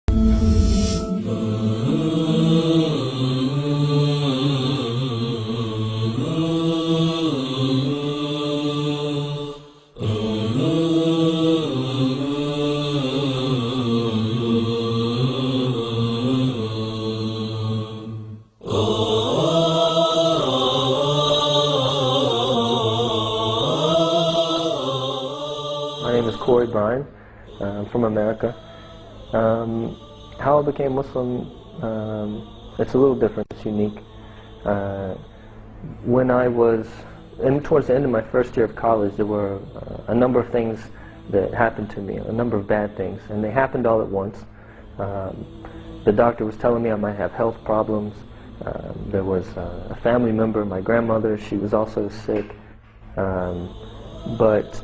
My name is Corey Bryan. I'm from America. How I became Muslim, it's a little different, it's unique. When I was, towards the end of my first year of college, there were a number of things that happened to me, a number of bad things, and they happened all at once. The doctor was telling me I might have health problems. There was a family member, my grandmother, she was also sick. But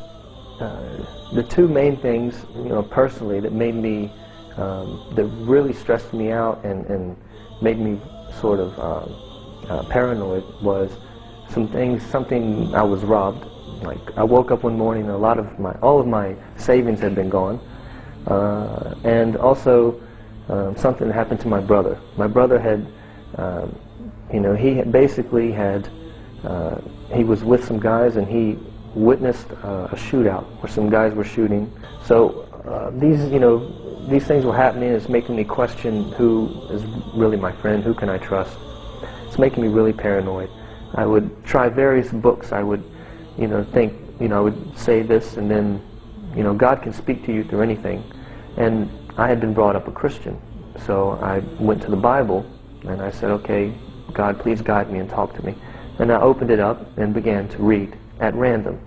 the two main things, personally, that made me, that really stressed me out and made me sort of paranoid was something I was robbed. Like, I woke up one morning and all of my savings had been gone. And also, something happened to my brother. My brother had, he was with some guys and he witnessed a shootout where some guys were shooting. So these things were happening. It's making me question who is really my friend, who can I trust. It's making me really paranoid. I would try various books. I would, think, I would say this, and then, God can speak to you through anything. And I had been brought up a Christian, so I went to the Bible and I said, okay, God, please guide me and talk to me. And I opened it up and began to read at random.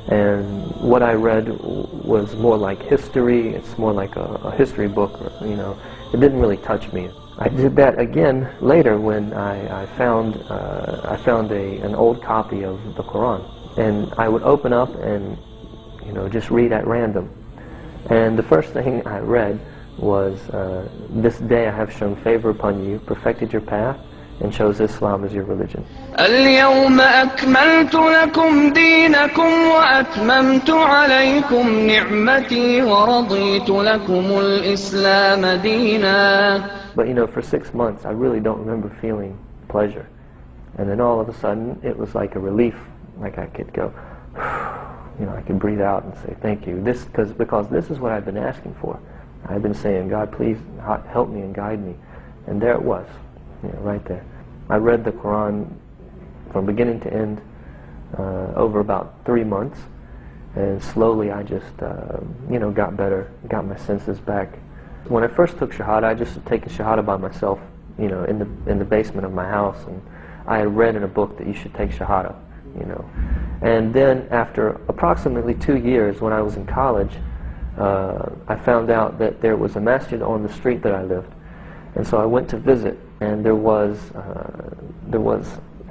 And what I read was more like history. It's more like a history book, it didn't really touch me. I did that again later when I found an old copy of the Quran. And I would open up and, just read at random. And the first thing I read was, this day I have shown favor upon you, perfected your path, and chose Islam as your religion. اليوم أكملت لكم دينكم وأتممت عليكم نعمتي ورضيت لكم الإسلام دينا. But for 6 months I really don't remember feeling pleasure. And then all of a sudden it was like a relief, like I could go, I could breathe out and say thank you. Because this is what I've been asking for. I've been saying, God, please help me and guide me. And there it was. Right there. I read the Quran from beginning to end over about 3 months, and slowly I just, got better, got my senses back. When I first took Shahada, I just had taken Shahada by myself, in the basement of my house, and I had read in a book that you should take Shahada, And then after approximately 2 years, when I was in college, I found out that there was a masjid on the street that I lived. And so I went to visit, and there was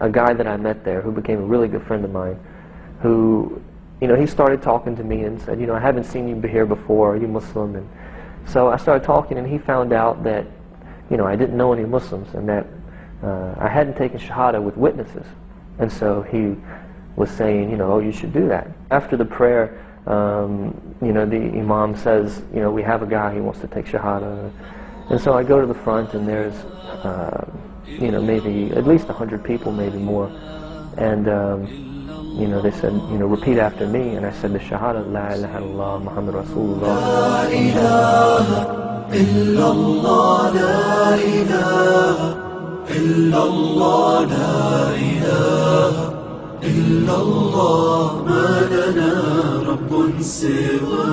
a guy that I met there who became a really good friend of mine, who, he started talking to me and said, I haven't seen you here before, are you Muslim? And so I started talking, and he found out that, I didn't know any Muslims, and that I hadn't taken Shahada with witnesses. And so he was saying, oh, you should do that. After the prayer, the Imam says, we have a guy, he wants to take Shahada. And so I go to the front, and there's, maybe at least 100 people, maybe more. And, they said, repeat after me. And I said the Shahada, La ilaha illallah, Muhammad Rasulullah. La ilaha illallah, la ilaha illallah, la ilaha illallah, ma lana rabbun siwa.